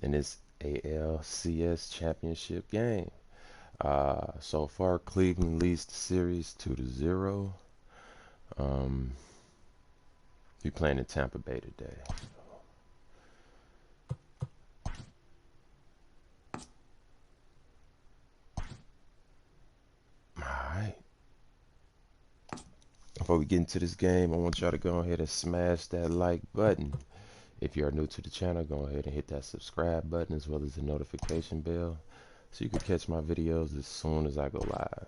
in this ALCS championship game. So far, Cleveland leads the series 2-0. We're playing in Tampa Bay today. Alright. Before we get into this game, I want y'all to go ahead and smash that like button. If you are new to the channel, go ahead and hit that subscribe button as well as the notification bell so you can catch my videos as soon as I go live.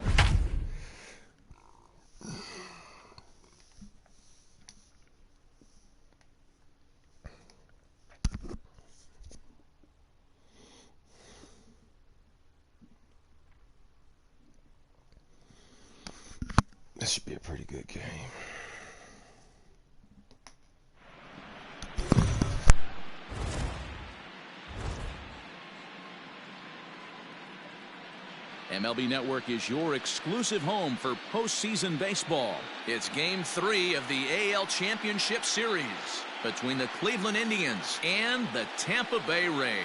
This should be a pretty good game. MLB Network is your exclusive home for postseason baseball. It's Game 3 of the AL Championship Series between the Cleveland Indians and the Tampa Bay Rays.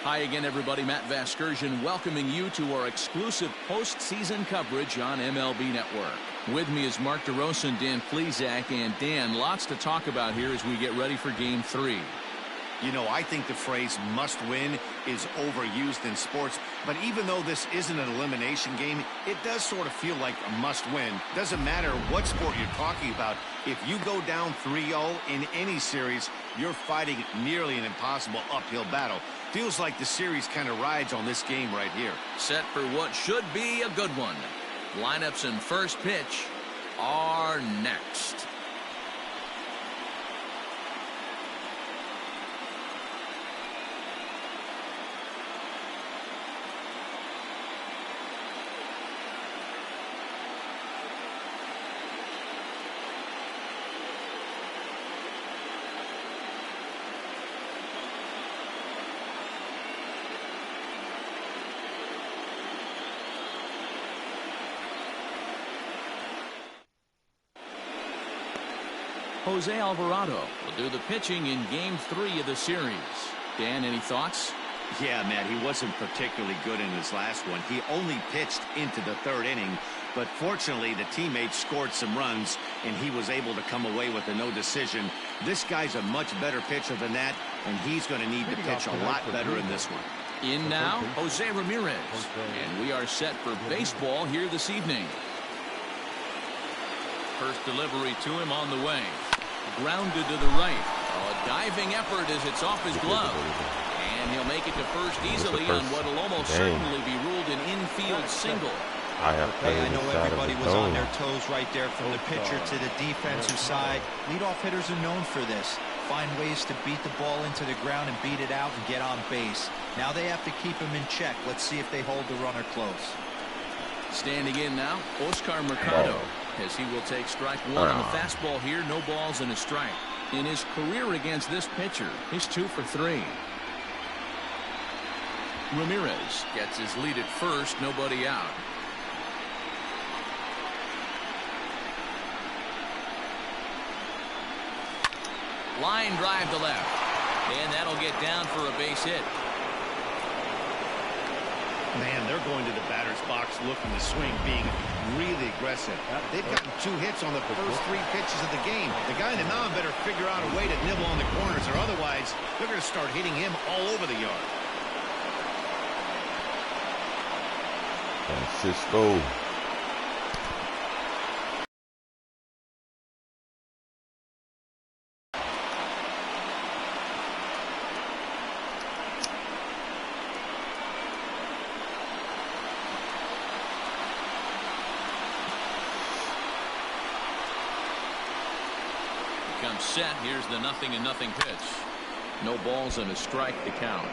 Hi again, everybody. Matt Vasgersian welcoming you to our exclusive postseason coverage on MLB Network. With me is Mark DeRosa and Dan Plesac. And Dan, lots to talk about here as we get ready for Game 3. You know, I think the phrase must win is overused in sports, but even though this isn't an elimination game, it does sort of feel like a must win. Doesn't matter what sport you're talking about. If you go down 3-0 in any series, you're fighting nearly an impossible uphill battle. Feels like the series kind of rides on this game right here. Set for what should be a good one. Lineups and first pitch are next. Jose Alvarado will do the pitching in Game 3 of the series. Dan, any thoughts? Yeah, Matt, he wasn't particularly good in his last one. He only pitched into the third inning, but fortunately the teammates scored some runs, and he was able to come away with a no decision. This guy's a much better pitcher than that, and he's going to need to pitch a lot better in this one. In now, Jose Ramirez. And we are set for baseball here this evening. First delivery to him on the way. Grounded to the right. A diving effort as it's off his glove. And he'll make it to first easily on what will almost certainly be ruled an infield single. I know everybody was on their toes right there from the pitcher to the defensive side. Leadoff hitters are known for this. Find ways to beat the ball into the ground and beat it out and get on base. Now they have to keep him in check. Let's see if they hold the runner close. Standing in now, Oscar Mercado, as he will take strike one on the fastball here. No balls and a strike. In his career against this pitcher, he's 2 for 3. Ramirez gets his lead at first, nobody out. Line drive to left, and that'll get down for a base hit. Man, they're going to the batter's box looking to swing, being really aggressive. They've gotten 2 hits on the first 3 pitches of the game. The guy in the mound better figure out a way to nibble on the corners, or otherwise they're going to start hitting him all over the yard. Francisco. Comes set. Here's the 0-0 pitch. No balls and a strike to count.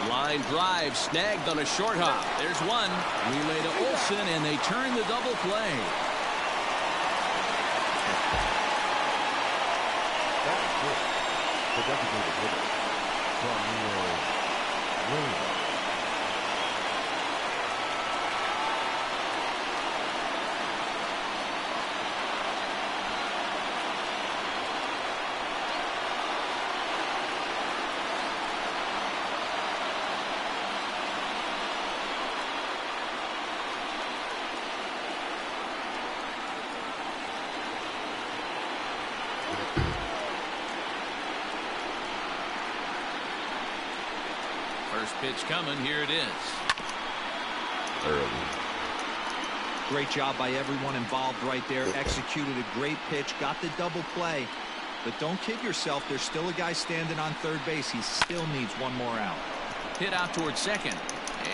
Line drive snagged on a short hop. There's one. Relay to Olsen, and they turn the double play. The designated hitter from Williams. First pitch coming. Here it is. Early. Great job by everyone involved right there. Executed a great pitch. Got the double play. But don't kid yourself. There's still a guy standing on third base. He still needs one more out. Hit out towards second.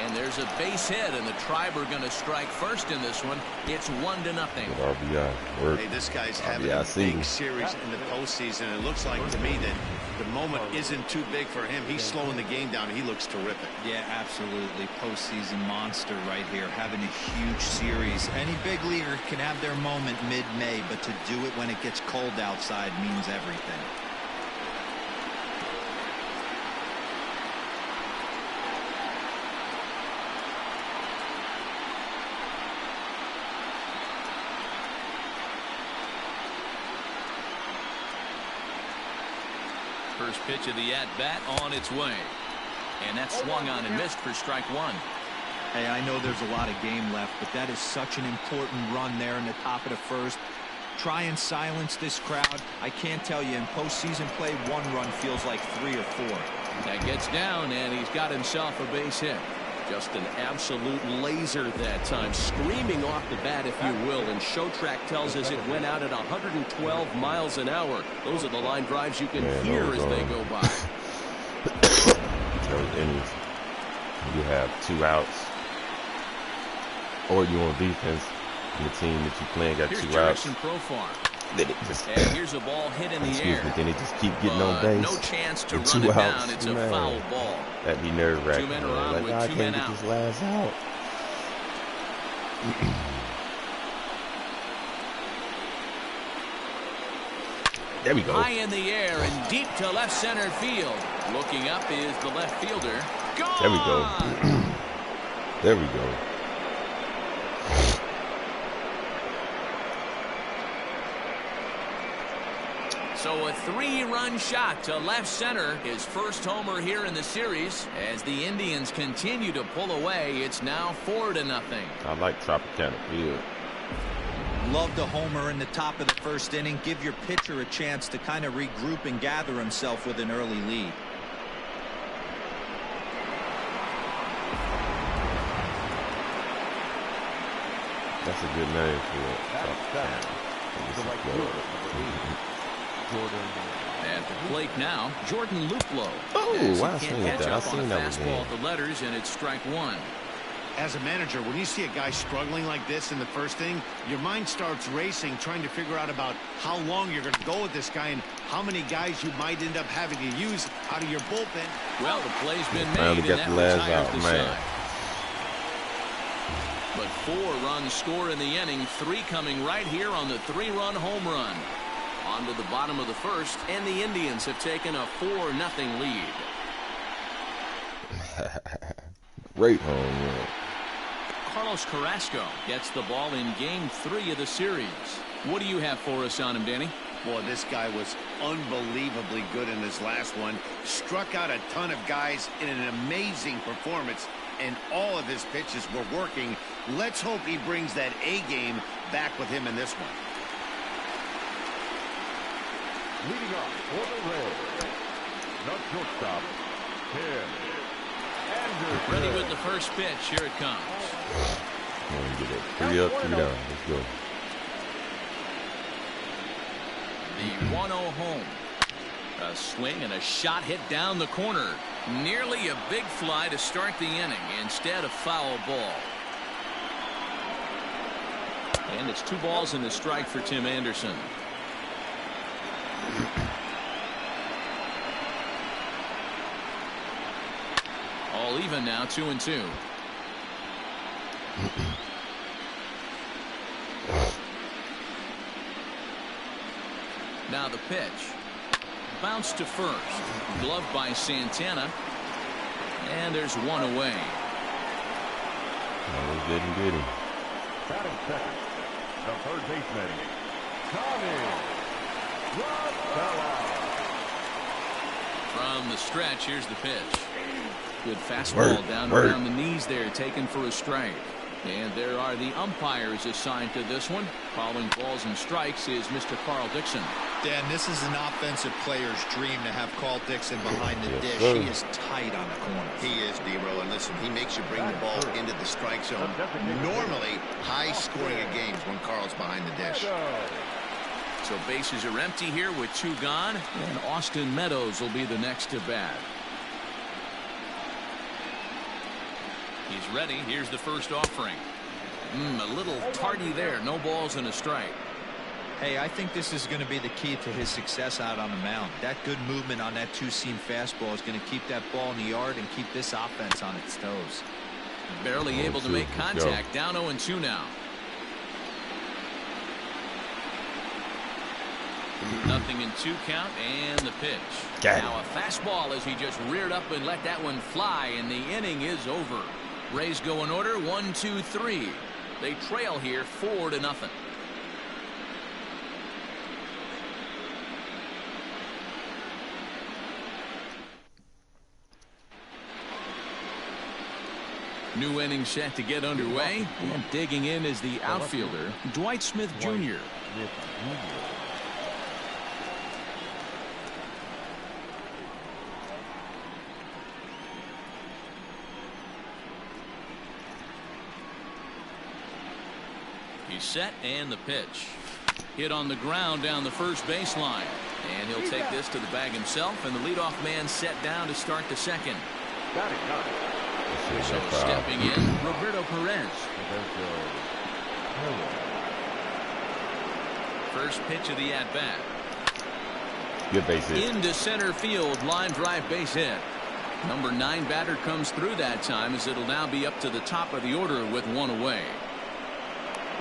And there's a base hit, and the Tribe are going to strike first in this one. It's 1-0. RBI. Work. Hey, this guy's having a big series in the postseason. It looks like to me that the moment isn't too big for him. He's slowing the game down. He looks terrific. Yeah, absolutely. Postseason monster right here. Having a huge series. Any big leaguer can have their moment mid-May, but to do it when it gets cold outside means everything. First pitch of the at-bat on its way. And that swung on and missed for strike one. Hey, I know there's a lot of game left, but that is such an important run there in the top of the first. Try and silence this crowd. I can't tell you, in postseason play, one run feels like 3 or 4. That gets down, and he's got himself a base hit. Just an absolute laser that time, screaming off the bat, if you will, and Show Track tells us it went out at 112 miles an hour. Those are the line drives you can hear as they go by. Those innings, you have 2 outs, or you on defense, and the team that you playing got 2 outs. Then it just, and here's a ball hit in the air. Then they just keep getting on base. No chance to run 2 it outs, down. It's man. a foul ball. That'd be nerve-wracking. 2 men are on like, with I 2 can't men get out. this last out. There we go. High in the air and deep to left center field. Looking up is the left fielder. Gone! There we go. There we go. So a 3-run shot to left center. His first homer here in the series. As the Indians continue to pull away, it's now 4-0. I like Tropicana Field. Love the homer in the top of the first inning. Give your pitcher a chance to kind of regroup and gather himself with an early lead. That's a good name for it. At the plate now, Jordan Luplow. Oh, I seen that. I seen seen that one. Fastball at the letters, and it's strike one. As a manager, when you see a guy struggling like this in the first inning, your mind starts racing, trying to figure out about how long you're going to go with this guy and how many guys you might end up having to use out of your bullpen. Well, the play's been Finally made, got and the that last retires out, the man. side. But 4 runs score in the inning, 3 coming right here on the 3-run home run. On to the bottom of the first, and the Indians have taken a 4-0 lead. Great home run. Carlos Carrasco gets the ball in game 3 of the series. What do you have for us on him, Danny? Boy, this guy was unbelievably good in his last one. Struck out a ton of guys in an amazing performance, and all of his pitches were working. Let's hope he brings that A game back with him in this one. Leading off for the Reds, the shortstop, Tim Anderson. Ready with the first pitch. Here it comes. Get it. 3 up, 3 down. Let's go. The 1-0 home. A swing and a shot hit down the corner. Nearly a big fly to start the inning. Instead, a foul ball. And it's 2 balls and a strike for Tim Anderson. All even now, 2-2. Now the pitch. Bounce to first. Glove by Santana. And there's one away. Oh, didn't get him. Batting second, the third baseman, Tommy Rosella. From the stretch, here's the pitch. Good fastball down around the knees there, taken for a strike. And there are the umpires assigned to this one. Calling balls and strikes is Mr. Carl Dixon. Dan, this is an offensive player's dream to have Carl Dixon behind the dish. He is tight on the corner. He is, D-Row, and listen, he makes you bring the ball into the strike zone. Normally, high scoring of games when Carl's behind the dish. So bases are empty here with 2 gone, and Austin Meadows will be the next to bat. He's ready. Here's the first offering. A little tardy there. No balls and a strike. Hey, I think this is going to be the key to his success out on the mound. That good movement on that 2-seam fastball is going to keep that ball in the yard and keep this offense on its toes. Barely able to make contact. Down 0-2 now. Nothing in 2 count, and the pitch. Now a fastball as he just reared up and let that one fly, and the inning is over. Rays go in order, 1, 2, 3. They trail here 4-0. New inning set to get underway, and digging in is the outfielder, Dwight Smith Jr. He's set, and the pitch. Hit on the ground down the first baseline. And he'll take this to the bag himself, and the leadoff man set down to start the second. So stepping in, Roberto Perez. First pitch of the at-bat. Good base hit. Into center field, line drive base hit. Number 9 batter comes through that time, as it'll now be up to the top of the order with 1 away.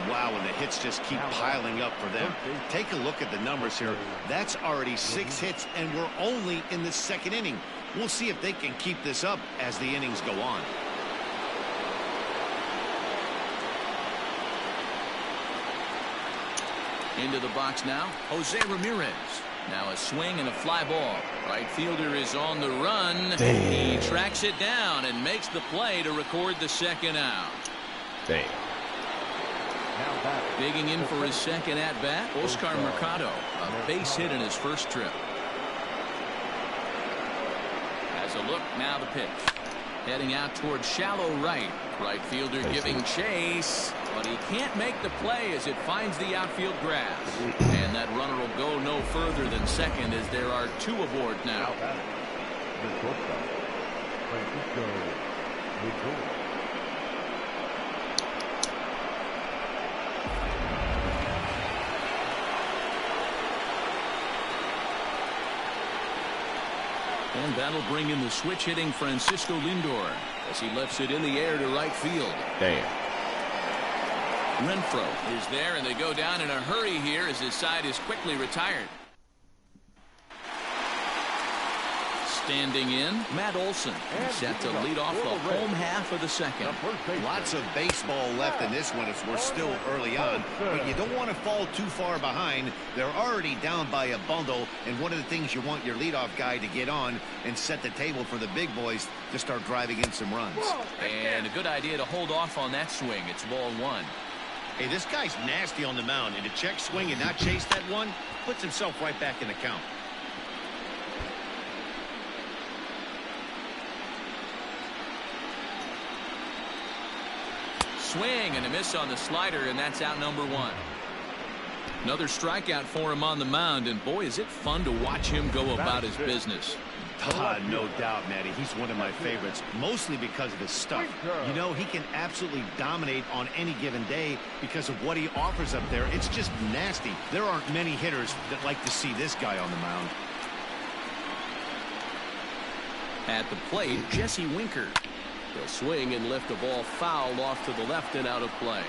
Wow, and the hits just keep piling up for them. Take a look at the numbers here. That's already 6 hits, and we're only in the 2nd inning. We'll see if they can keep this up as the innings go on. Into the box now, Jose Ramirez. Now a swing and a fly ball. Right fielder is on the run. Damn. He tracks it down and makes the play to record the 2nd out. Damn. Digging in for his 2nd at-bat, Oscar Mercado. A base hit in his first trip. Has a look, now the pitch. Heading out towards shallow right. Right fielder giving chase, but he can't make the play as it finds the outfield grass. And that runner will go no further than second, as there are 2 aboard now. And that'll bring in the switch-hitting Francisco Lindor as he lifts it in the air to right field. Damn. Renfroe is there, and they go down in a hurry here as his side is quickly retired. Standing in, Matt Olson. He's set to lead off the home half of the 2nd. Lots of baseball left in this one as we're still early on, but you don't want to fall too far behind. They're already down by a bundle, and one of the things you want your leadoff guy to get on and set the table for the big boys to start driving in some runs. And a good idea to hold off on that swing. It's ball 1. Hey, this guy's nasty on the mound, and to check swing and not chase that one puts himself right back in the count. Swing and a miss on the slider, and that's out number 1. Another strikeout for him on the mound, and boy, is it fun to watch him go about his business. No doubt, Matty. He's one of my favorites, mostly because of his stuff. You know, he can absolutely dominate on any given day because of what he offers up there. It's just nasty. There aren't many hitters that like to see this guy on the mound. At the plate, Jesse Winker. He'll swing and lift a ball foul off to the left and out of play.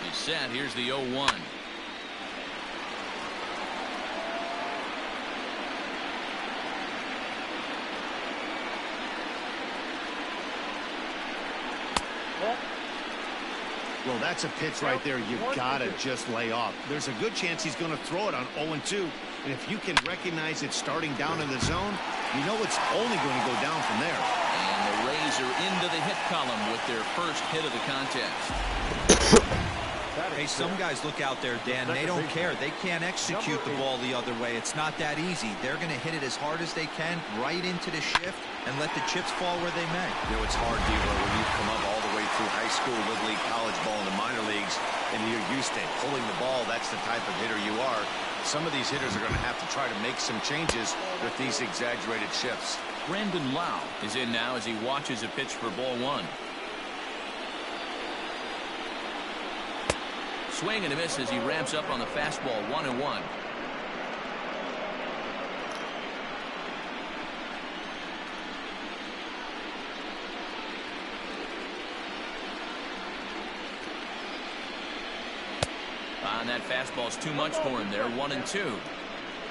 He's set. Here's the 0-1. Well, that's a pitch right there you've got to just lay off. There's a good chance he's going to throw it on 0-2. And if you can recognize it starting down in the zone, you know it's only going to go down from there. And the Rays are into the hit column with their first hit of the contest. Hey, some guys look out there, Dan. They don't care. They can't execute the ball the other way. It's not that easy. They're going to hit it as hard as they can right into the shift and let the chips fall where they may. You know, it's hard, Devo, when you've come up all the way through high school, little league, college ball, and the minor leagues, and you're used to pulling the ball. That's the type of hitter you are. Some of these hitters are going to have to try to make some changes with these exaggerated shifts. Brandon Lau is in now as he watches a pitch for ball 1. Swing and a miss as he ramps up on the fastball. 1-1. And that fastball's too much for him there. 1-2.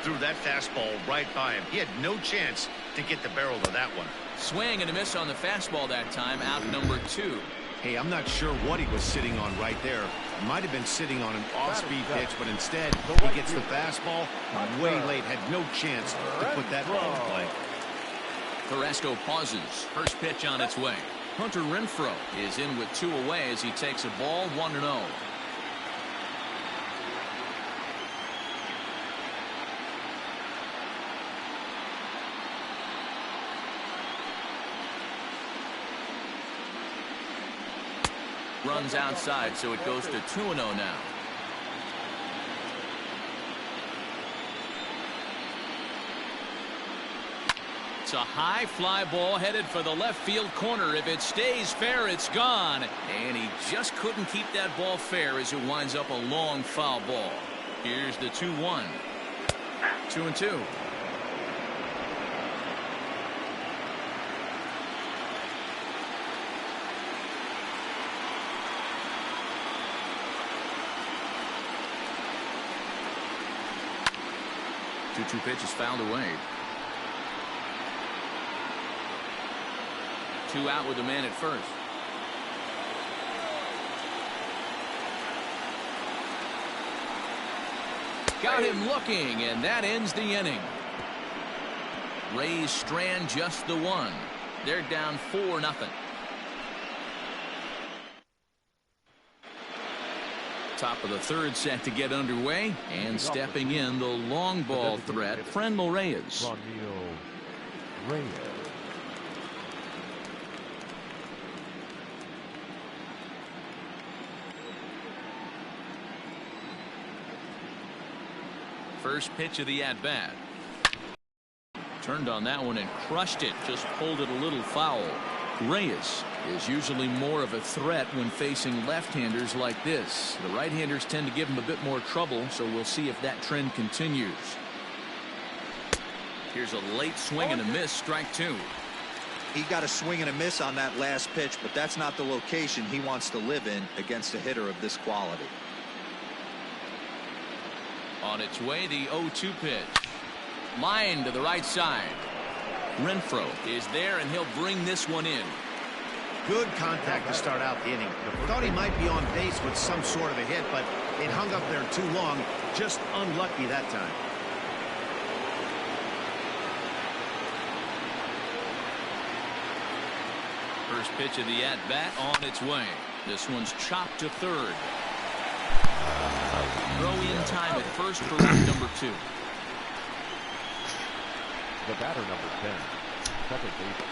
Threw that fastball right by him. He had no chance to get the barrel to that one. Swing and a miss on the fastball that time. Out number 2. Hey, I'm not sure what he was sitting on right there. Might have been sitting on an off-speed pitch, but instead he gets the fastball way late. Had no chance to put that ball in play. Carrasco pauses. First pitch on its way. Hunter Renfroe is in with 2 away as he takes a ball. 1-0. Runs outside, so it goes to 2-0 now. It's a high fly ball headed for the left field corner. If it stays fair, it's gone. And he just couldn't keep that ball fair as it winds up a long foul ball. Here's the 2-1. 2-2. Two pitches fouled away. 2 out with a man at first. Got him looking, and that ends the inning. Rays strand just the 1. They're down 4-0. Top of the 3rd set to get underway, and stepping in the long ball threat, Franmil Reyes. First pitch of the at-bat. Turned on that one and crushed it, just pulled it a little foul. Reyes is usually more of a threat when facing left-handers like this. The right-handers tend to give him a bit more trouble, so we'll see if that trend continues. Here's a late swing and a miss, strike 2. He got a swing and a miss on that last pitch, but that's not the location he wants to live in against a hitter of this quality. On its way, the 0-2 pitch. Line to the right side. Renfroe is there, and he'll bring this one in. Good contact to start out the inning. Thought he might be on base with some sort of a hit, but it hung up there too long. Just unlucky that time. First pitch of the at-bat on its way. This one's chopped to 3rd. Throw in time at first for number 2. The batter, number 10, second base,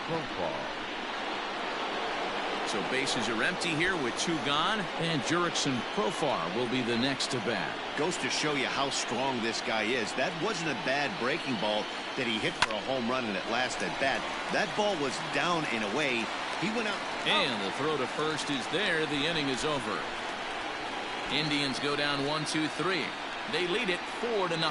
Profar. So bases are empty here with 2 gone, and Jurickson Profar will be the next to bat. Goes to show you how strong this guy is. That wasn't a bad breaking ball that he hit for a home run in at last at bat. That ball was down and away. He went out. And the throw to first is there. The inning is over. Indians go down 1-2-3. They lead it 4-0.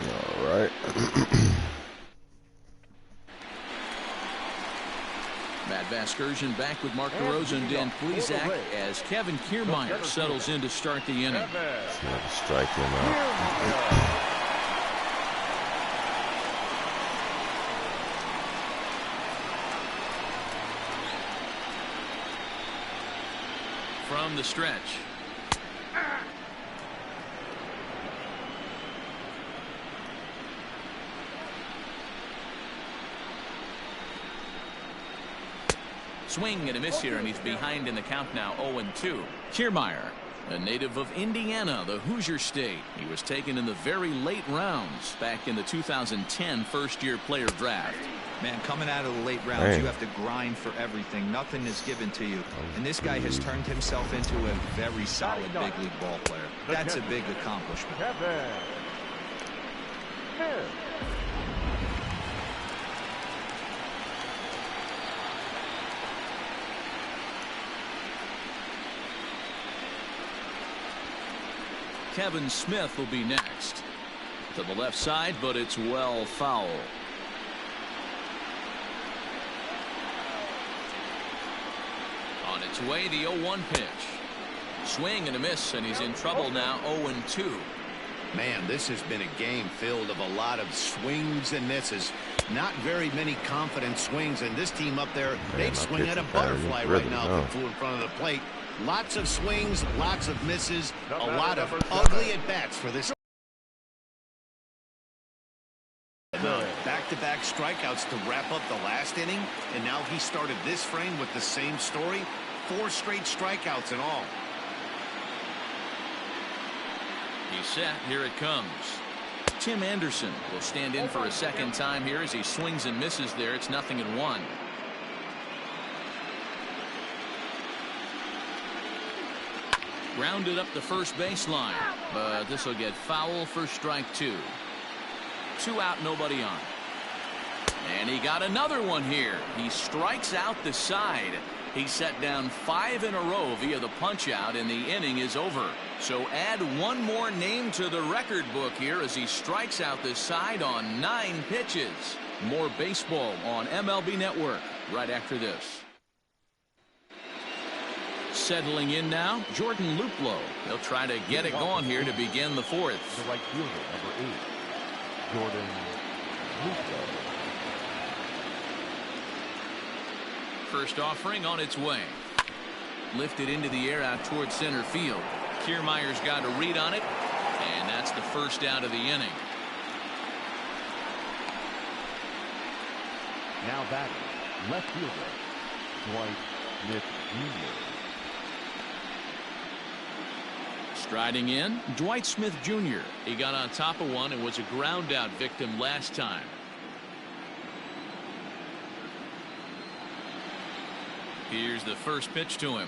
All right. Vasgersian back with Mark DeRosa and Dan Plesac as Kevin Kiermaier settles in to start the inning. It's not a strike him out. From the stretch. Swing and a miss here, and he's behind in the count now, 0-2. Kiermaier, a native of Indiana, the Hoosier State. He was taken in the very late rounds back in the 2010 first-year player draft. Man, coming out of the late rounds, you have to grind for everything. Nothing is given to you. And this guy has turned himself into a very solid big league ball player. That's a big accomplishment. Kevin Smith will be next. To the left side, but it's well foul. On its way, the 0-1 pitch. Swing and a miss, and he's in trouble now, 0-2. Man, this has been a game filled of a lot of swings and misses. Not very many confident swings, and this team up there, they'd swing at a butterfly right now if it flew in front of the plate. Lots of swings, lots of misses, a lot of ugly at-bats for this. Back-to-back strikeouts to wrap up the last inning, and now he started this frame with the same story. 4 straight strikeouts in all. He's set. Here it comes. Tim Anderson will stand in for a second time here as he swings and misses there. It's 0-1. Grounded up the first baseline, but this will get foul for strike 2. 2 out, nobody on. And he got another one here. He strikes out the side. He set down 5 in a row via the punch out, and the inning is over. So add one more name to the record book here as he strikes out the side on 9 pitches. More baseball on MLB Network right after this. Settling in now, Jordan Luplow. He'll try to get it going here to begin the 4th. The right fielder, number 8, Jordan Luplow. First offering on its way. Lifted into the air out towards center field. Kiermaier's got a read on it, and that's the first out of the inning. Now batting, left fielder, Dwight Smith Jr. Striding in, Dwight Smith Jr. He got on top of one and was a ground out victim last time. Here's the first pitch to him.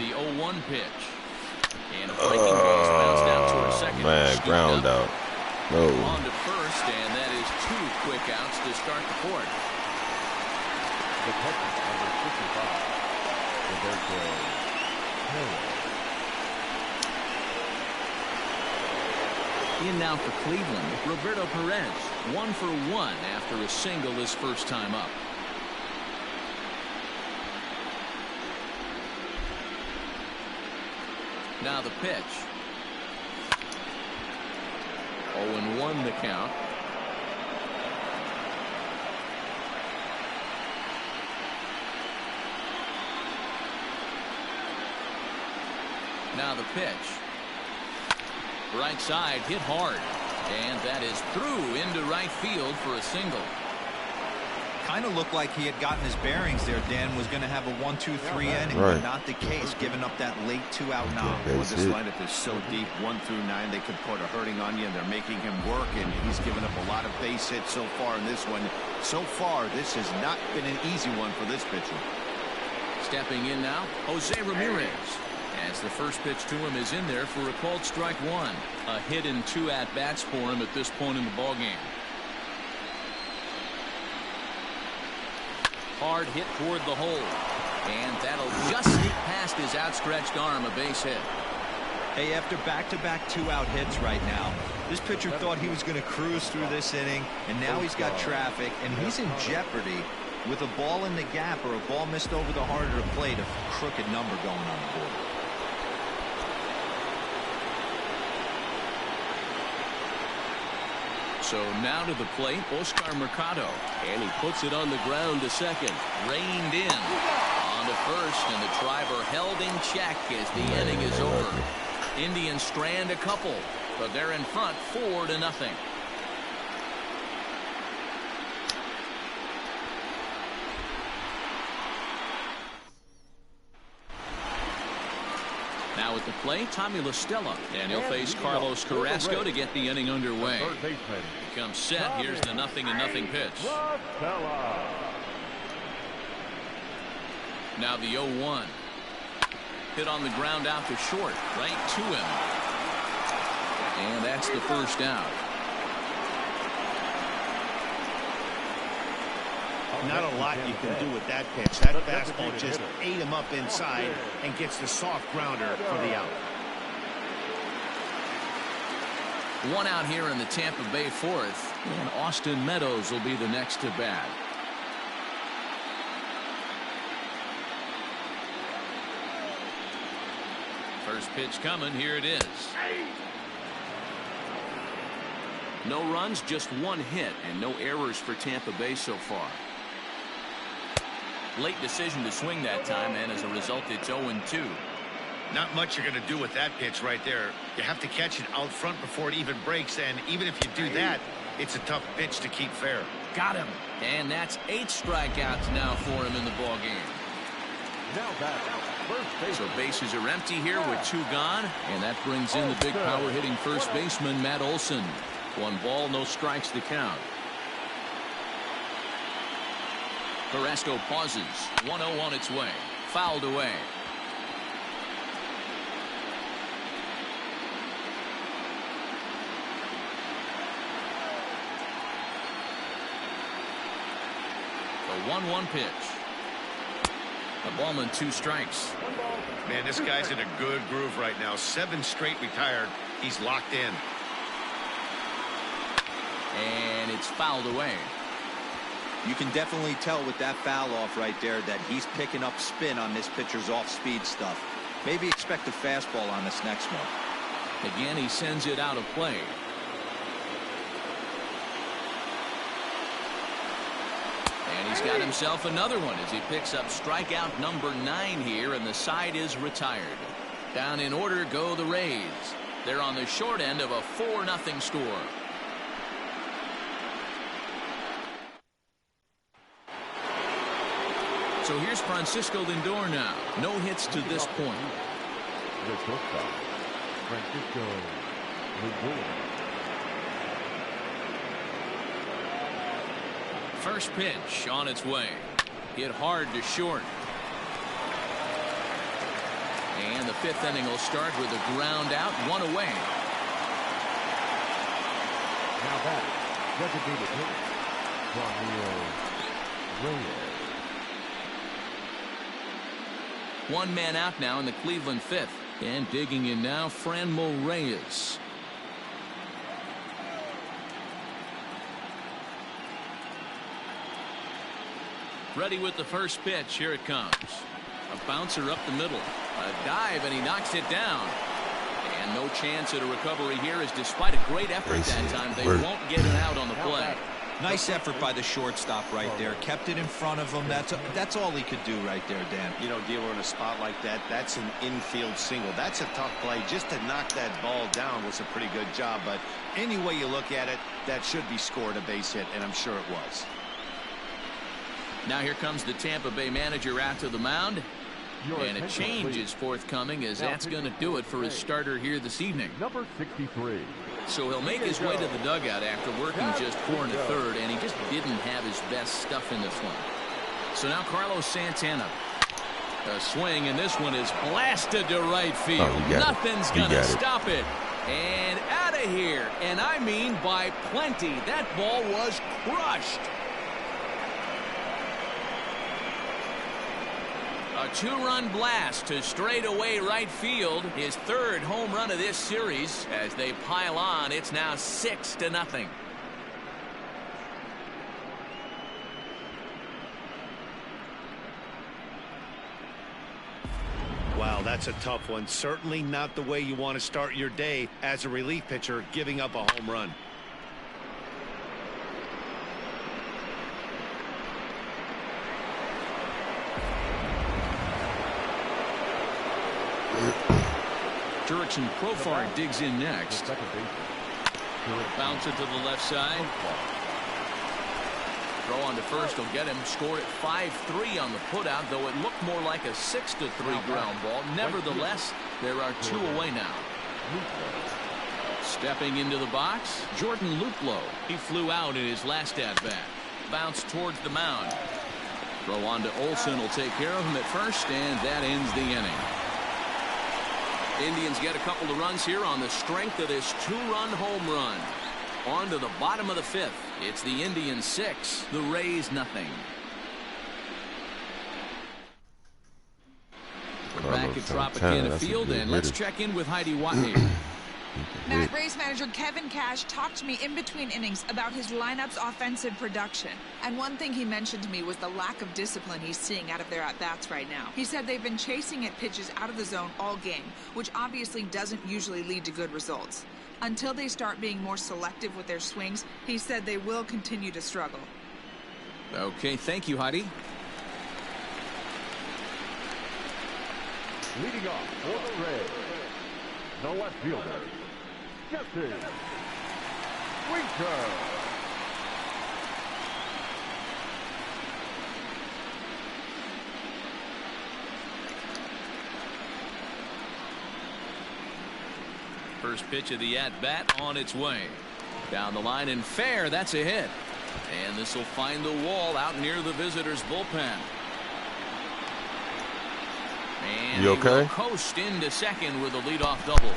The 0-1 pitch. And a breaking ball is bounced out toward second. Man, ground out. No. On to first, and that is 2 quick outs to start the fourth. The catcher, number 55, Roberto Perez. In now for Cleveland, Roberto Perez, 1 for 1 after a single his first time up. Now the pitch. 0-1 the count. Now the pitch. Right side hit hard. And that is through into right field for a single. Kind of looked like he had gotten his bearings there. Dan was going to have a 1-2-3 inning, right. but not the case, giving up that late 2-out knock. Well, this lineup is so deep, 1 through 9, they could put a hurting on you, and they're making him work, and he's given up a lot of base hits so far in this one. So far, this has not been an easy one for this pitcher. Stepping in now, Jose Ramirez. As the first pitch to him is in there for a called strike 1. A hit in 2 at-bats for him at this point in the ballgame. Hard hit toward the hole. And that'll just sneak past his outstretched arm, a base hit. Hey, after back-to-back 2-out hits right now, this pitcher thought he was going to cruise through this inning, and now he's got traffic, and he's in jeopardy with a ball in the gap or a ball missed over the harder to plate, a crooked number going on the board. So now to the plate, Oscar Mercado. And he puts it on the ground to second. Reined in. On to first, and the driver held in check as the inning is over. Indians strand a couple, but they're in front 4-0. Now at the plate, Tommy La Stella, and he'll face Carlos Carrasco to get the inning underway. Comes set. Here's the 0-0 pitch. Now the 0-1. Hit on the ground out to short, right to him. And that's the first out. Not a lot you can do with that pitch. That fastball just ate him up inside and gets the soft grounder for the out. 1 out here in the Tampa Bay fourth, and Austin Meadows will be the next to bat. First pitch coming. Here it is. No runs, just 1 hit, and no errors for Tampa Bay so far. Late decision to swing that time, and as a result, it's 0-2. Not much you're going to do with that pitch right there. You have to catch it out front before it even breaks, and even if you do that, it's a tough pitch to keep fair. Got him. And that's 8 strikeouts now for him in the ballgame. So bases are empty here with 2 gone, and that brings in the big power hitting first baseman Matt Olson. 1 ball, no strikes to count. Carrasco pauses. 1-0 on its way. Fouled away. The 1-1 pitch. A ball and 2 strikes. Man, this guy's in a good groove right now. 7 straight retired. He's locked in. And it's fouled away. You can definitely tell with that foul off right there that he's picking up spin on this pitcher's off-speed stuff. Maybe expect a fastball on this next one. Again, he sends it out of play. And he's got himself another one as he picks up strikeout number 9 here, and the side is retired. Down in order go the Rays. They're on the short end of a 4-0 score. So here's Francisco Lindor now. No hits to this point. The shortstop, Francisco Lindor. First pitch on its way. Hit hard to short. And the 5th inning will start with a ground out, 1 away. Now that designated hitter, Reyes. 1 man out now in the Cleveland 5th. And digging in now, Franmil Reyes. Ready with the first pitch. Here it comes. A bouncer up the middle. A dive, and he knocks it down. And no chance at a recovery here, as despite a great effort that time, they won't get it out on the play. Nice effort by the shortstop right there. Kept it in front of him. That's all he could do right there, Dan. You know, Dealer, in a spot like that, that's an infield single. That's a tough play. Just to knock that ball down was a pretty good job. But any way you look at it, that should be scored a base hit, and I'm sure it was. Now here comes the Tampa Bay manager out to the mound. And a change is forthcoming, as that's going to do it for his starter here this evening. Number 63. So he'll make his way to the dugout after working just 4 1/3, and he just didn't have his best stuff in this one. So now Carlos Santana. A swing, and this one is blasted to right field. Nothing's going to stop it. And out of here. And I mean by plenty. That ball was crushed. A 2-run blast to straightaway right field. His 3rd home run of this series. As they pile on, it's now 6-0. Wow, that's a tough one. Certainly not the way you want to start your day as a relief pitcher, giving up a home run. Jurickson Profar digs in next. Bounce it to the left side. Throw on to first will get him. Scored at 5-3 on the putout, though it looked more like a 6-3 ground ball. Nevertheless, there are 2 away now. Stepping into the box, Jordan Luplow. He flew out in his last at-bat. Bounce towards the mound. Throw on to Olsen will take care of him at first, and that ends the inning. Indians get a couple of runs here on the strength of this 2-run home run. On to the bottom of the 5th. It's the Indians 6, the Rays nothing. We're back at Tropicana Field, and let's check in with Heidi Watney. Matt, Rays manager Kevin Cash talked to me in between innings about his lineup's offensive production. And one thing he mentioned to me was the lack of discipline he's seeing out of their at-bats right now. He said they've been chasing at pitches out of the zone all game, which obviously doesn't usually lead to good results. Until they start being more selective with their swings, he said they will continue to struggle. Okay, thank you, Heidi. Leading off for the Rays, the left fielder, Jesse Winker. First pitch of the at-bat on its way. Down the line and fair, that's a hit. And this will find the wall out near the visitors' bullpen. And you okay? Coast into second with a leadoff double.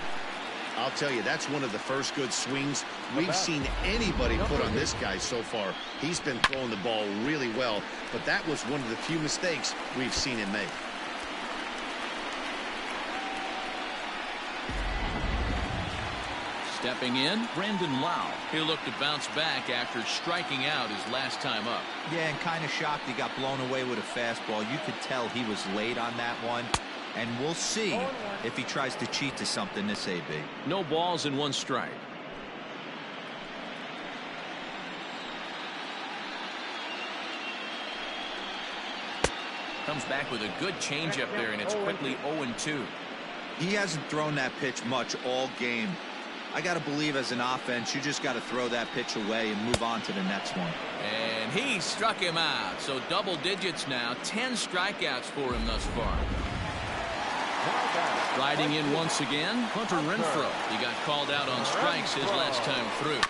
I'll tell you, that's one of the first good swings we've seen anybody put on this guy so far. He's been throwing the ball really well, but that was one of the few mistakes we've seen him make. Stepping in, Brandon Lau. He'll look to bounce back after striking out his last time up. Yeah, and kind of shocked he got blown away with a fastball. You could tell he was late on that one. And we'll see if he tries to cheat to something this AB. No balls and 1 strike. Comes back with a good changeup there, and it's quickly 0-2. He hasn't thrown that pitch much all game. I got to believe as an offense, you just got to throw that pitch away and move on to the next one. And he struck him out. So double digits now. 10 strikeouts for him thus far. Riding in once again, Hunter Renfroe. He got called out on strikes his last time through.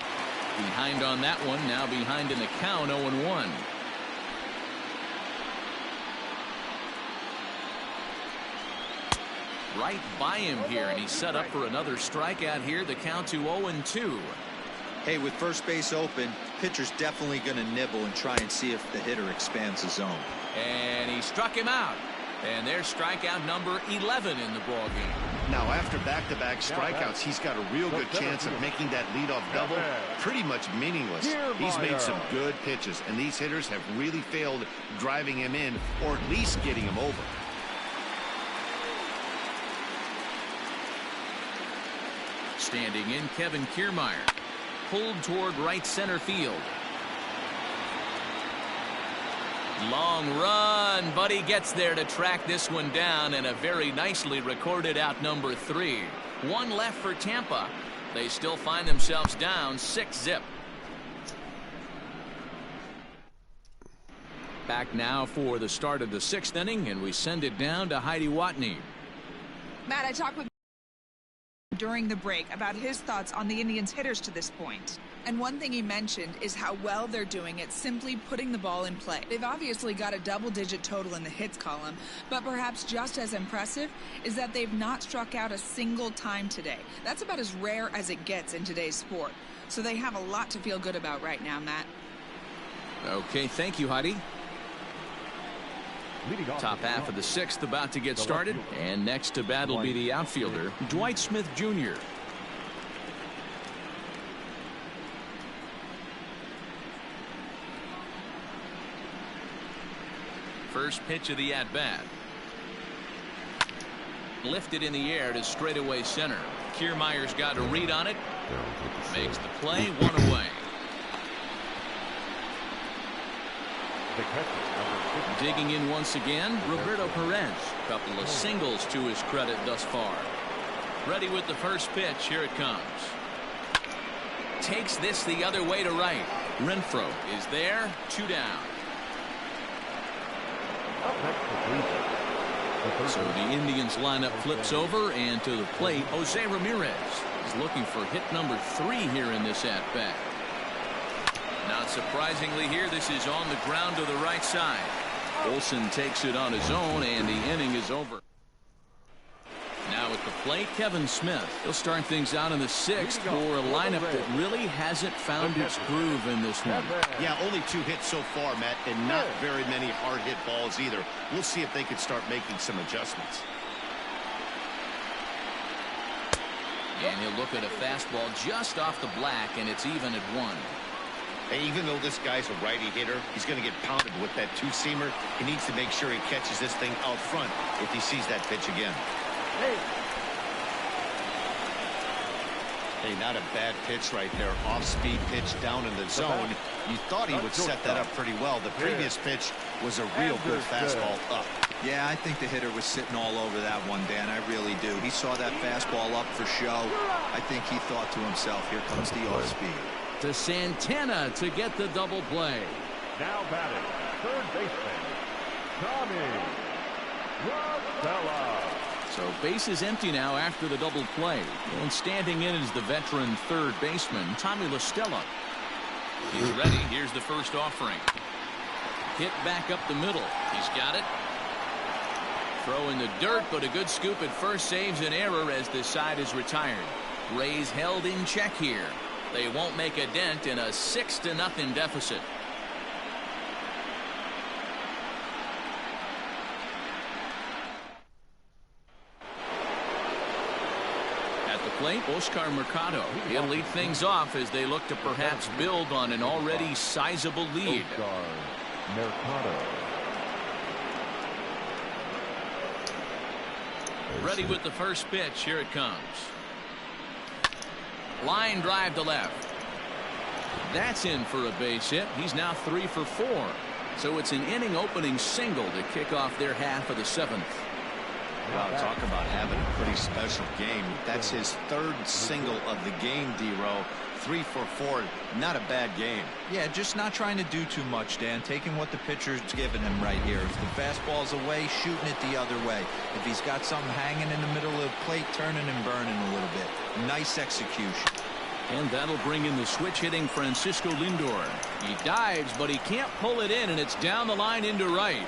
Behind on that one, now behind in the count, 0-1. right by him here, and he's set up for another strikeout here. The count to 0-2. Hey, with first base open, pitcher's definitely going to nibble and try and see if the hitter expands the zone. And he struck him out. And there's strikeout number 11 in the ball game. Now, after back-to-back strikeouts, he's got a real good chance of making that leadoff double pretty much meaningless. He's made some good pitches, and these hitters have really failed driving him in or at least getting him over. Standing in, Kevin Kiermaier. Pulled toward right center field. Long run, but he gets there to track this one down, and a very nicely recorded out number 3. One left for Tampa. They still find themselves down 6-zip. Back now for the start of the 6th inning, and we send it down to Heidi Watney. Matt, I talked with during the break about his thoughts on the Indians' hitters to this point. And one thing he mentioned is how well they're doing at simply putting the ball in play. They've obviously got a double-digit total in the hits column, but perhaps just as impressive is that they've not struck out a single time today. That's about as rare as it gets in today's sport. So they have a lot to feel good about right now, Matt. Okay, thank you, Heidi. Top half of the 6th about to get started, and next to bat will be the outfielder, Dwight Smith Jr. First pitch of the at-bat. Lifted in the air to straightaway center. Kiermaier's got a read on it. Makes the play, 1 away. Digging in once again, Roberto Perez. Couple of singles to his credit thus far. Ready with the first pitch. Here it comes. Takes this the other way to right. Renfroe is there. 2 down. So the Indians lineup flips over, and to the plate, Jose Ramirez is looking for hit number 3 here in this at-bat. Not surprisingly here, this is on the ground to the right side. Olsen takes it on his own, and the inning is over. Now at the plate, Kevin Smith. He'll start things out in the 6th for a lineup that really hasn't found its groove in this one. Yeah, only 2 hits so far, Matt, and not very many hard hit balls either. We'll see if they can start making some adjustments. And he'll look at a fastball just off the black, and it's even at 1. And even though this guy's a righty hitter, he's going to get pounded with that 2-seamer. He needs to make sure he catches this thing out front if he sees that pitch again. Hey, not a bad pitch right there. Off-speed pitch down in the zone. You thought he would set that up pretty well. The previous pitch was a real good fastball up. Yeah, I think the hitter was sitting all over that one, Dan. I really do. He saw that fastball up for show. I think he thought to himself, here comes the off-speed. To Santana to get the double play. Now batting, third baseman, Tommy Rosella. So base is empty now after the double play. And standing in is the veteran third baseman, Tommy La Stella. He's ready. Here's the first offering. Hit back up the middle. He's got it. Throw in the dirt, but a good scoop at first saves an error as this side is retired. Rays held in check here. They won't make a dent in a 6-0 deficit. At the plate, Oscar Mercado. He'll lead things off as they look to perhaps build on an already sizable lead. Oscar Mercado. Ready with the first pitch. Here it comes. Line drive to left. That's in for a base hit. He's now 3 for 4. So it's an inning opening single to kick off their half of the 7th. Wow, talk about having a pretty special game. That's his 3rd single of the game, D-Row. 3 for 4. Not a bad game. Yeah, just not trying to do too much, Dan. Taking what the pitcher's giving him right here. If the fastball's away, shooting it the other way. If he's got something hanging in the middle of the plate, turning and burning a little bit. Nice execution. And that'll bring in the switch hitting Francisco Lindor. He dives, but he can't pull it in, and it's down the line into right.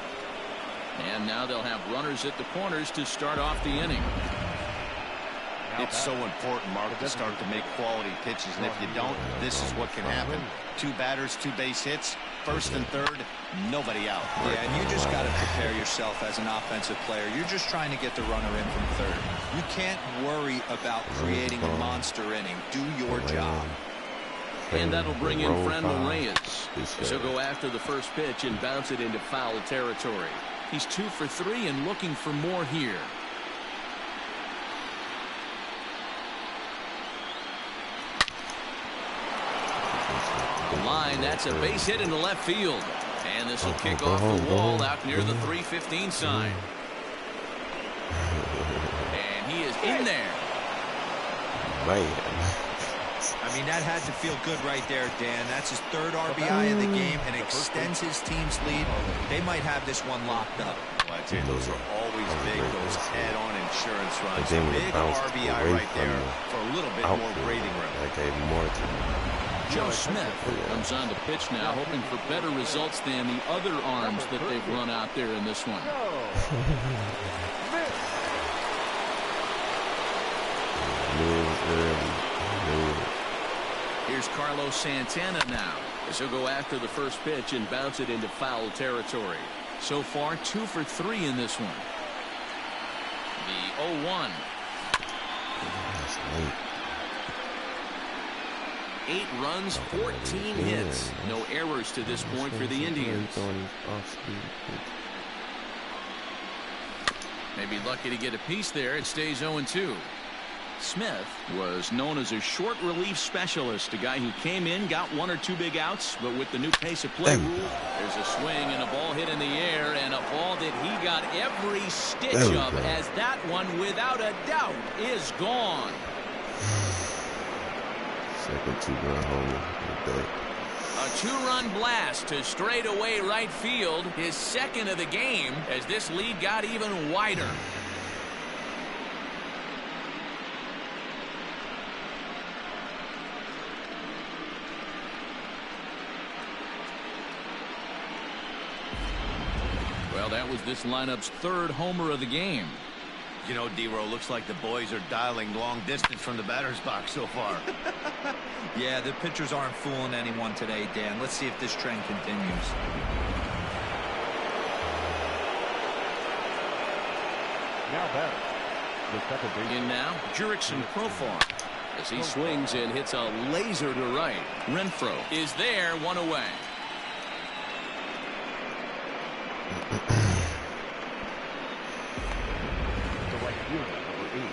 And now they'll have runners at the corners to start off the inning. It's so important, Mark, to start to make quality pitches, and if you don't, this is what can happen. 2 batters, 2 base hits, first and third, nobody out. Yeah, and you just got to prepare yourself as an offensive player. You're just trying to get the runner in from third. You can't worry about creating a monster inning. Do your job. And that'll bring in Franmil Reyes. He'll go after the first pitch and bounce it into foul territory. He's 2 for 3 and looking for more here. The line, that's a base hit into left field. And this will kick off the wall out near the 315 sign. And he is in there. Man. I mean, that had to feel good right there, Dan. That's his 3rd RBI of the game and extends his team's lead. They might have this one locked up. Well, I'd say those are always big, those add-on insurance runs. Big RBI right there for a little bit more breathing room. I gave him more time. Joe Smith comes on to pitch now, hoping for better results than the other arms that they've run out there in this one. Here's Carlos Santana now, as he'll go after the first pitch and bounce it into foul territory. So far, 2 for 3 in this one. The 0-1. 8 runs, 14 hits. No errors to this point for the Indians. Maybe lucky to get a piece there. It stays 0-2. Smith was known as a short relief specialist, a guy who came in, got 1 or 2 big outs, but with the new pace of play rule, there's a swing and a ball hit in the air, and a ball that he got every stitch of, as that one, without a doubt, is gone. Second 2-run homer. A 2-run blast to straightaway right field, his 2nd of the game, as this lead got even wider. Well, that was this lineup's 3rd homer of the game. You know, D-Row, looks like the boys are dialing long distance from the batter's box so far. Yeah, the pitchers aren't fooling anyone today, Dan. Let's see if this trend continues. Now batter, the second baseman. In now, Jurickson Profar, as he swings and hits a laser to right. Renfroe is there, 1 away.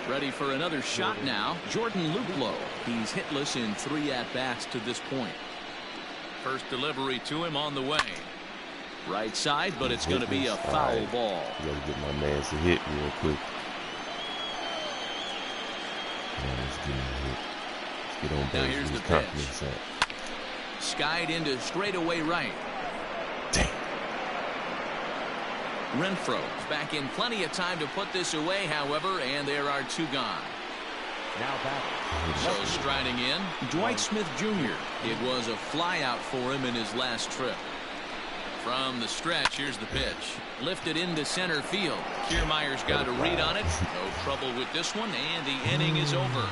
Ready for another shot now. Jordan Luplow. He's hitless in 3 at-bats to this point. First delivery to him on the way. Right side, but it's going to be a foul ball. You gotta get my man to hit real quick. Let's get him hit. Let's get on base. Now here's the pitch. Skied into straightaway right. Damn. Renfroe's back in plenty of time to put this away, however, and there are 2 gone. Now batter. So striding in, Dwight Smith Jr. It was a flyout for him in his last trip. From the stretch, here's the pitch. Lifted into center field. Kiermaier's got a read on it. No trouble with this one, and the inning is over.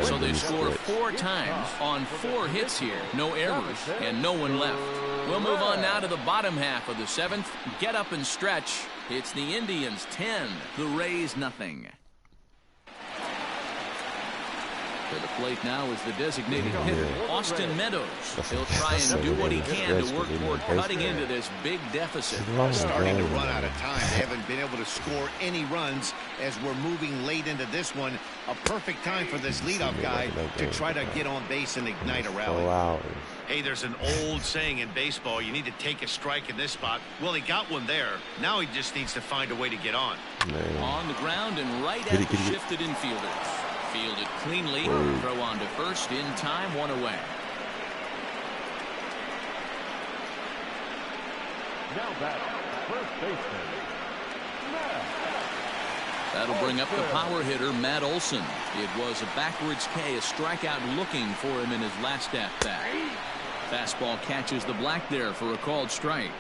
So they score 4 times on 4 hits here. No errors and no one left. We'll move on now to the bottom half of the 7th. Get up and stretch. It's the Indians 10, the Rays nothing. To the plate now is the designated hitter, Austin Meadows. He'll try and do what he can to work toward cutting into this big deficit. Starting to run out of time. They haven't been able to score any runs as we're moving late into this one. A perfect time for this leadoff guy to try to get on base and ignite a rally. Hey, there's an old saying in baseball, you need to take a strike in this spot. Well, he got one there. Now he just needs to find a way to get on. On the ground and right at the shifted infielders. Fielded cleanly. Throw on to first in time, 1 away. Now batter, first baseman. That'll bring up the power hitter, Matt Olson. It was a backwards K, a strikeout looking for him in his last at-bat. Fastball catches the black there for a called strike.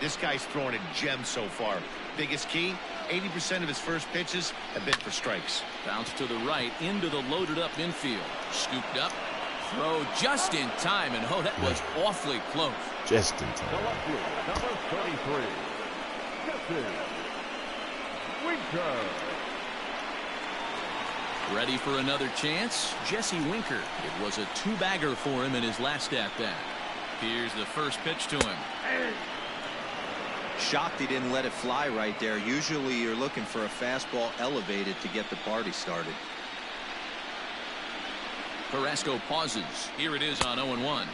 This guy's throwing a gem so far. Biggest key, 80% of his first pitches have been for strikes. Bounce to the right into the loaded up infield. Scooped up. Throw just in time, and that was awfully close. Just in time. Number 33, Jesse Winker. Ready for another chance? Jesse Winker. It was a two-bagger for him in his last at-bat. Here's the first pitch to him. Shocked he didn't let it fly right there. Usually you're looking for a fastball elevated to get the party started. Carrasco pauses. Here it is on 0-1.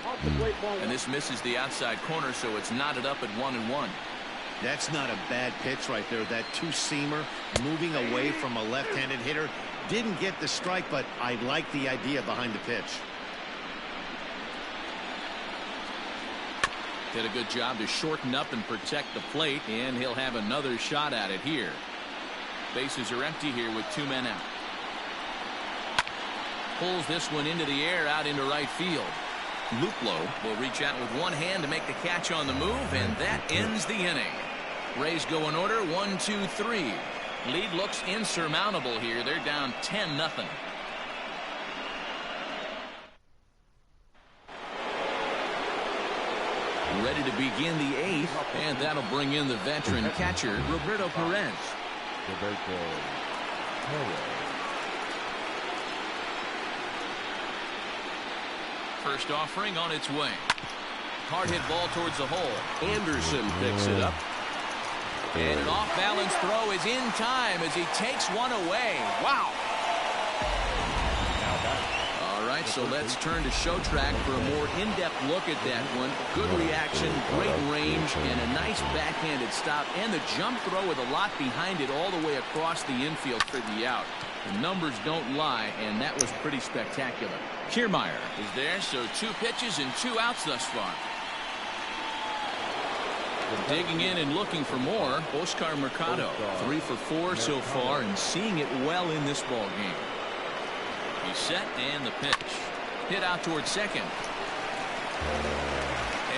And this misses the outside corner, so it's knotted up at 1-1. That's not a bad pitch right there. That two-seamer moving away from a left-handed hitter. Didn't get the strike, but I like the idea behind the pitch. Did a good job to shorten up and protect the plate, and he'll have another shot at it here. Bases are empty here with 2 men out. Pulls this one into the air out into right field. Luplow will reach out with one hand to make the catch on the move, and that ends the inning. Rays go in order 1-2-3. Lead looks insurmountable here. They're down 10-0. Ready to begin the 8th, and that'll bring in the veteran catcher, Roberto Perez. First offering on its way. Hard hit ball towards the hole. Anderson picks it up. And an off-balance throw is in time as he takes one away. Wow. All right, so let's turn to show track for a more in-depth look at that one. Good reaction, great range, and a nice backhanded stop. And the jump throw with a lot behind it all the way across the infield for the out. The numbers don't lie, and that was pretty spectacular. Kiermaier is there, so 2 pitches and 2 outs thus far. Digging in and looking for more, Oscar Mercado. 3 for 4 so far and seeing it well in this ball game. He's set and the pitch. Hit out towards second.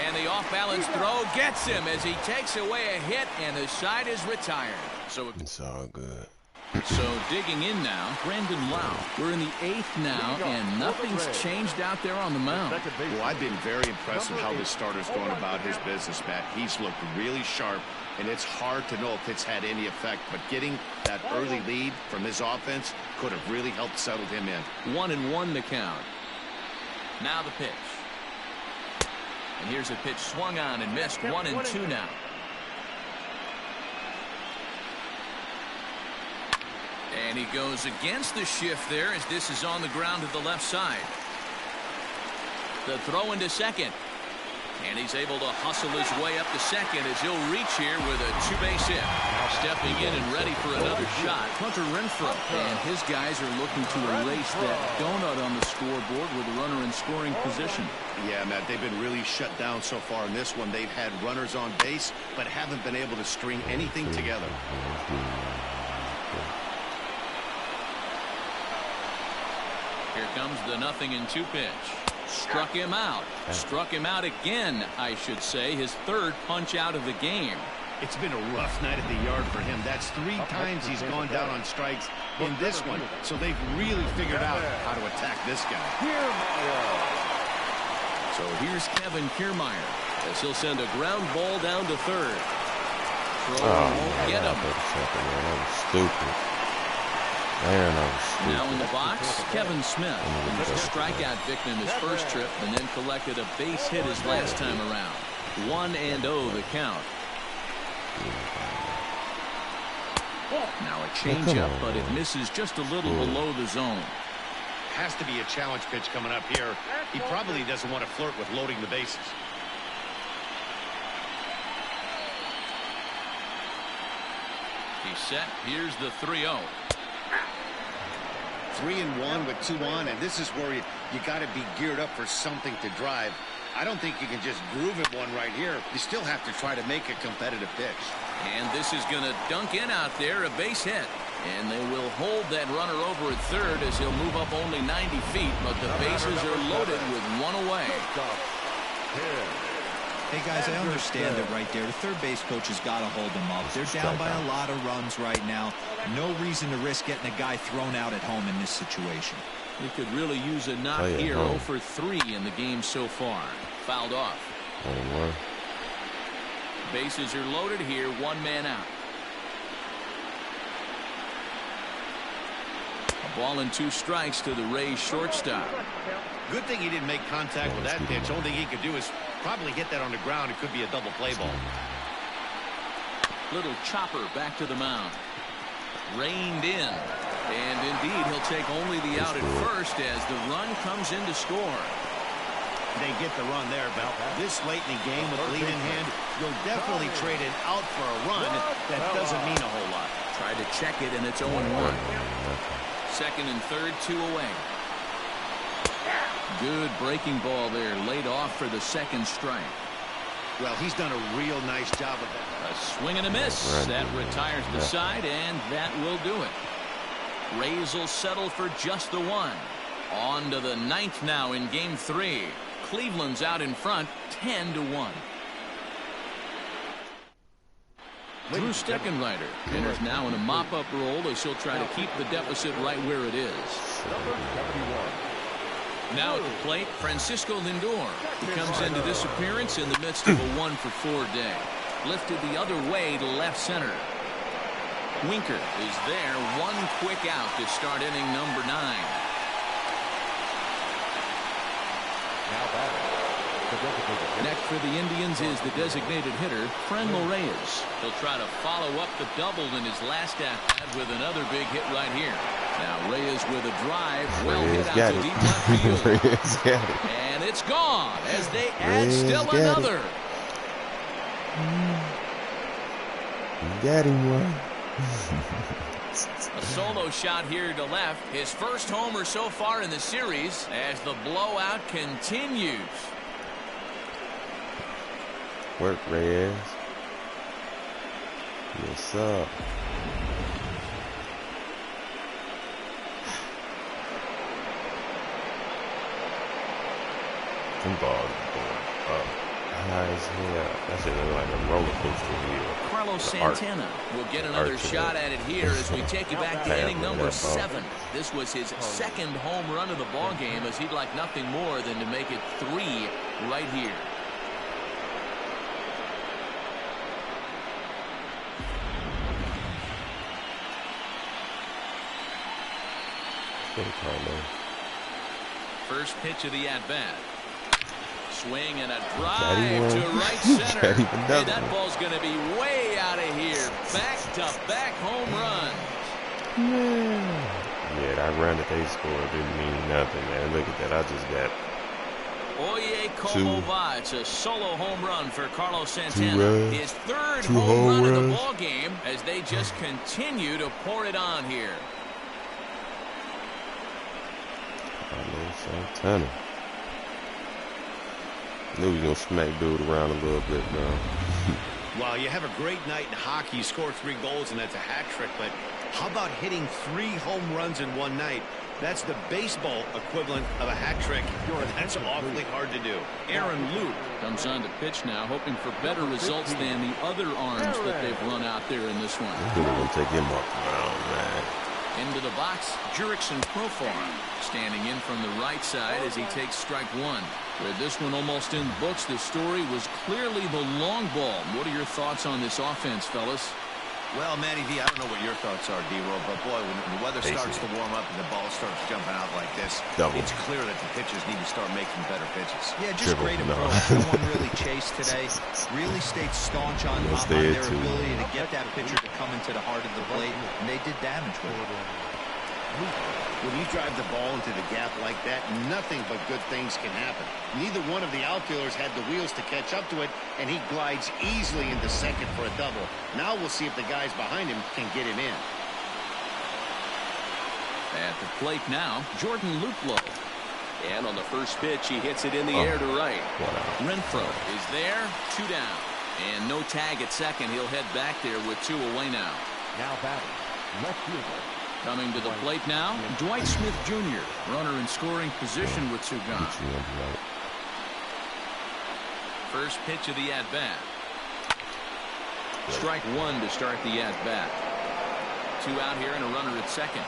And the off-balance throw gets him as he takes away a hit and the side is retired. So it's all good. So digging in now, Brandon Lau. We're in the 8th now, and nothing's changed out there on the mound. Well, I've been very impressed with how this starter's going about his business, Matt. He's looked really sharp, and it's hard to know if it's had any effect. But getting that early lead from his offense could have really helped settle him in. 1-1 the count. Now the pitch. And here's a pitch swung on and missed. 1-2 now. And he goes against the shift there as this is on the ground to the left side. The throw into second. And he's able to hustle his way up to second as he'll reach here with a 2-base hit. Stepping in and ready for another shot, Hunter Renfroe. And his guys are looking to erase that donut on the scoreboard with a runner in scoring position. Yeah, Matt, they've been really shut down so far in this one. They've had runners on base, but haven't been able to string anything together. Here comes the 0-2 pitch. Struck him out. Struck him out again, I should say. His 3rd punch out of the game. It's been a rough night at the yard for him. That's 3 times he's gone down on strikes in this one. So they've really figured out how to attack this guy. So here's Kevin Kiermaier as he'll send a ground ball down to 3rd. Won't get him. That was stupid. Man, that was stupid. Now in the box, Kevin Smith. He was a strikeout victim his first trip and then collected a base hit his last time around. 1-0 the count. Now a changeup, but it misses just a little below the zone. Has to be a challenge pitch coming up here. He probably doesn't want to flirt with loading the bases. He's set. Here's the 3-0. 3-1 with 2 on, and this is where you got to be geared up for something to drive. I don't think you can just groove it one right here. You still have to try to make a competitive pitch. And this is going to dunk in out there, a base hit. And they will hold that runner over at 3rd as he'll move up only 90 feet, but the bases are loaded with 1 away. Hey, guys, I understand it right there. The third base coach has got to hold them up. They're down by a lot of runs right now. No reason to risk getting a guy thrown out at home in this situation. He could really use a knock here. 0 for 3 in the game so far. Fouled off. 1-1. Bases are loaded here. 1 man out. A ball and 2 strikes to the Rays shortstop. Good thing he didn't make contact with that pitch. Only thing he could do is probably hit that on the ground. It could be a double play ball. Little chopper back to the mound. Reined in. And indeed, he'll take only the out at first as the run comes in to score. They get the run there, Bell. This late in the game with lead in hand, you'll definitely trade it out for a run. That doesn't mean a whole lot. Tried to check it, and it's 0-1. Second and third, 2 away. Good breaking ball there, laid off for the second strike. Well, he's done a real nice job of that. A swing and a miss. That retires the side, and that will do it. Rays will settle for just the 1. On to the 9th now in Game 3. Cleveland's out in front, 10-1. Drew Steckenrider enters now in a mop-up role as he'll try to keep the deficit right where it is. Now at the plate, Francisco Lindor. He comes into this appearance in the midst of a 1 for 4 day. Lifted the other way to left center. Winker is there. 1 quick out to start inning number 9. Next for the Indians is the designated hitter, Franmil Reyes. He'll try to follow up the double in his last at-bat with another big hit right here. Now Reyes with a drive, well hit out to deep left field. And it's gone as they add still another. Got him one. A solo shot here to left. His first homer so far in the series as the blowout continues. Work, Reyes. Yes, sir. Them balls going up high as hell. That shit look like a roller coaster here. Carlos Santana will get another shot at it here as we take you back to inning number 7. This was his second home run of the ball game as he'd like nothing more than to make it 3 right here. First pitch of the at-bat. Swing and a drive to right center. Hey, that ball's going to be way out of here. Back-to-back home runs. Yeah, that run that they scored didn't mean nothing, man. Look at that. I just got Oye Komova. It's a solo home run for Carlos Santana. His third home run of the ball game as they just continue to pour it on here. Carlos Santana. Knew he was going to smack dude around a little bit, man. Well, you have a great night in hockey. You score 3 goals, and that's a hat trick. But how about hitting 3 home runs in one night? That's the baseball equivalent of a hat trick. That's awfully hard to do. Aaron Luke comes on to pitch now, hoping for better results than the other arms that they've run out there in this one. They're going to take him off the mound, man. Into the box, Jurickson Profar standing in from the right side as he takes strike 1. With this one almost in the books, the story was clearly the long ball. What are your thoughts on this offense, fellas? Well, Matty V, I don't know what your thoughts are, D-Roll, but boy, when the weather starts to warm up and the ball starts jumping out like this, it's clear that the pitchers need to start making better pitches. Yeah, just great approach. No one really chased today. Really stayed staunch on their ability to get that pitcher to come into the heart of the plate, and they did damage with it. When you drive the ball into the gap like that, nothing but good things can happen. Neither one of the outfielders had the wheels to catch up to it, and he glides easily into second for a double. Now we'll see if the guys behind him can get him in. At the plate now, Jordan Luplow. And on the first pitch, he hits it in the air to right. Renfroe is there, 2 down. And no tag at second. He'll head back there with 2 away now. Now batting, left fielder. Coming to the plate now, Dwight Smith Jr., runner in scoring position with 2 gone. First pitch of the at-bat. Strike one to start the at-bat. 2 out here and a runner at second.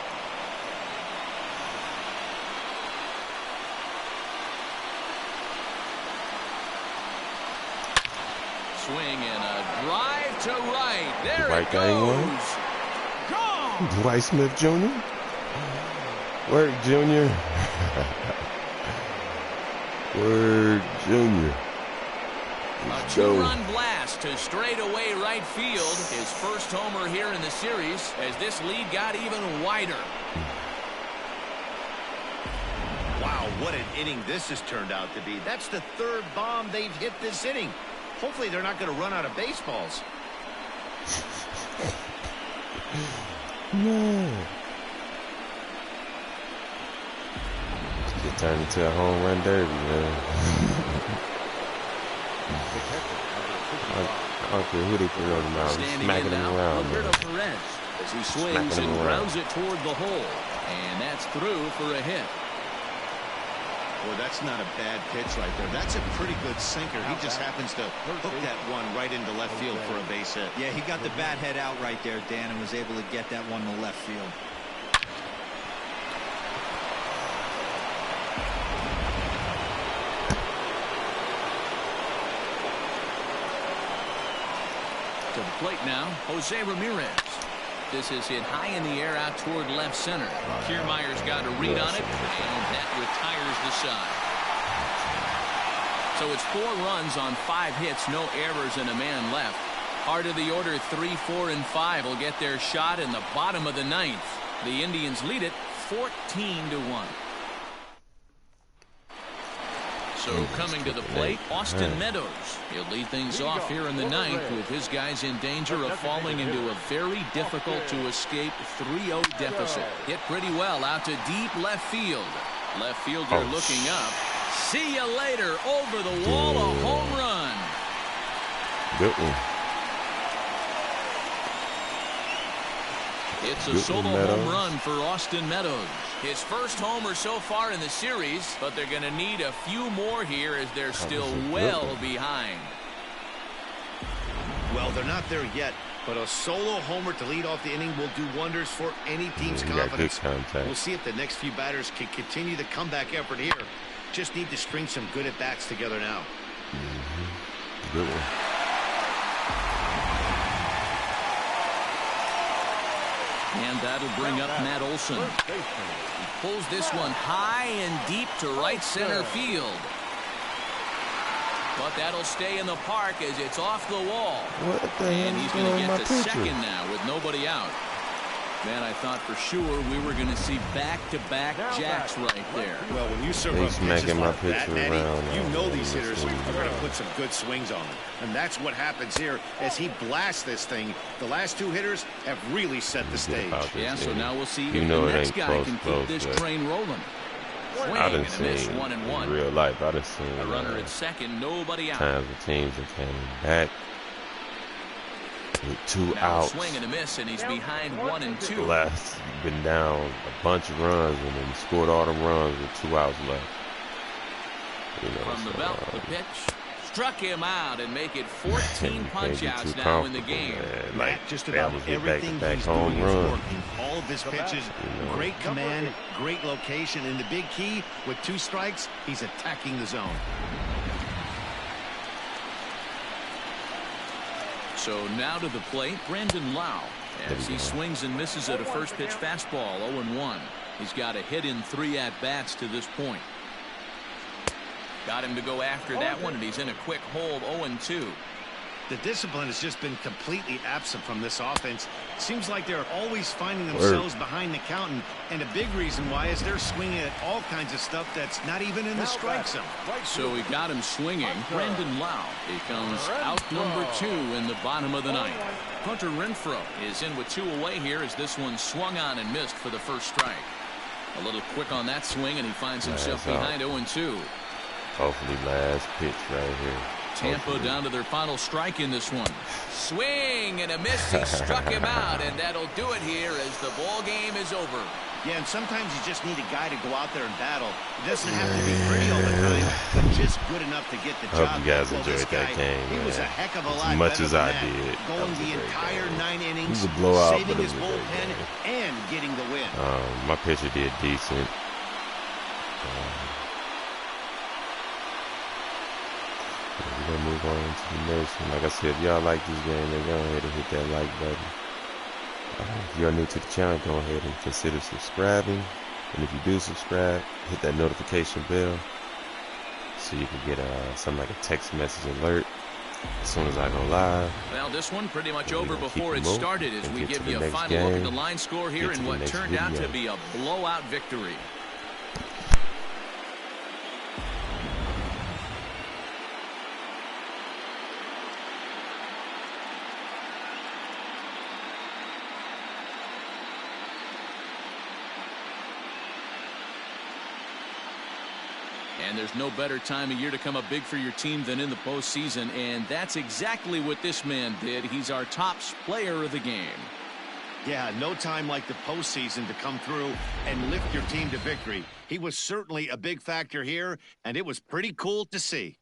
Swing and a drive to right. There it goes. Gone. Dwight Smith Jr. Work, Junior. Word, Junior. A 2-run blast to straightaway right field. His first homer here in the series as this lead got even wider. Wow, what an inning this has turned out to be. That's the 3rd bomb they've hit this inning. Hopefully they're not going to run out of baseballs. No. It turned into a home run derby, man. I don't care who they put on the mound. Smacking him around, man. Perez, as he swings and grounds it toward the hole. And that's through for a hit. Well, that's not a bad pitch right there. That's a pretty good sinker. He just happens to hook that one right into left field for a base hit. Yeah, he got the bat head out right there, Dan, and was able to get that one to left field. To the plate now, Jose Ramirez. This is hit high in the air out toward left center. Kiermaier's got a read on it, and that retires the side. So it's 4 runs on 5 hits, no errors, and a man left. Heart of the order, 3, 4, and 5 will get their shot in the bottom of the 9th. The Indians lead it 14-1. So coming to the plate, Austin Meadows. He'll lead things off here in the 9th with his guys in danger of falling into a very difficult to escape 3-0 deficit. Hit pretty well out to deep left field. Left fielder looking up. See you later. Over the wall, a home run. Good one. It's a solo home run for Austin Meadows. His first homer so far in the series, but they're going to need a few more here as they're still well behind. Well, they're not there yet, but a solo homer to lead off the inning will do wonders for any team's confidence. We'll see if the next few batters can continue the comeback effort here. Just need to string some good at-bats together now. Good one. And that'll bring up Matt Olson. He pulls this one high and deep to right center field. But that'll stay in the park as it's off the wall. And he's going to get to second now with nobody out. Man, I thought for sure we were going to see back-to-back jacks right there. Well, when you serve up pitches like that, Matty, you know these hitters are going to put some good swings on them. And that's what happens here as he blasts this thing. The last 2 hitters have really set the stage. Yeah, so now we'll see if the next guy can keep this train rolling. I done seen in real life. I done seen a runner at second, nobody out. Times the teams that came back with 2 outs. Swing and a miss, and he's behind 1 and 2. Last been down a bunch of runs and then scored all the runs with 2 outs left. You know, from the belt, the pitch struck him out and make it 14 punch-outs now in the game. Like just about everything he's doing is working. All of his pitches, great command, great location, and the big key with 2 strikes, he's attacking the zone. So now to the plate, Brandon Lau, as he swings and misses at a first pitch fastball, 0-1. He's got a hit in 3 at-bats to this point. Got him to go after that one, and he's in a quick hold, 0-2. The discipline has just been completely absent from this offense. Seems like they're always finding themselves behind the count, and a big reason why is they're swinging at all kinds of stuff that's not even in the strike zone. So he got him swinging. Brandon Lau becomes out number 2 in the bottom of the 9th. Hunter Renfroe is in with 2 away here as this one swung on and missed for the first strike. A little quick on that swing, and he finds himself behind 0-2. Hopefully last pitch right here. Tampa down to their final strike in this one. Swing and a miss. He struck him out, and that'll do it here as the ball game is over. Yeah, and sometimes you just need a guy to go out there and battle. It doesn't have to be pretty all the time, but just good enough to get the job. Hope you guys enjoyed that game, He man. was a heck of a lot As much better as than I that. did. Going the entire 9 innings, it was a blowout, saving but it his was a great bullpen, game. and getting the win. My pitcher did decent. We're gonna move on to the next one. Like I said, if y'all like this game, then go ahead and hit that like button. If you're new to the channel, go ahead and consider subscribing. And if you do subscribe, hit that notification bell so you can get something like a text message alert as soon as I go live. Well, this one pretty much over before it started as we give you a final look at the line score here in what turned out to be a blowout victory. And there's no better time of year to come up big for your team than in the postseason, and that's exactly what this man did. He's our top player of the game. Yeah, no time like the postseason to come through and lift your team to victory. He was certainly a big factor here, and it was pretty cool to see.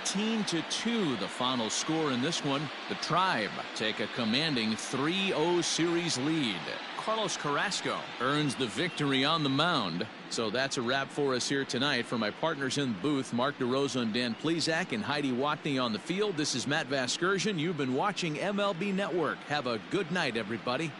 (14-2) the final score in this one. The Tribe take a commanding 3-0 series lead. Carlos Carrasco earns the victory on the mound. So that's a wrap for us here tonight. For my partners in the booth, Mark DeRosa and Dan Plesac, and Heidi Watney on the field, this is Matt Vasgersian. You've been watching MLB Network. Have a good night, everybody.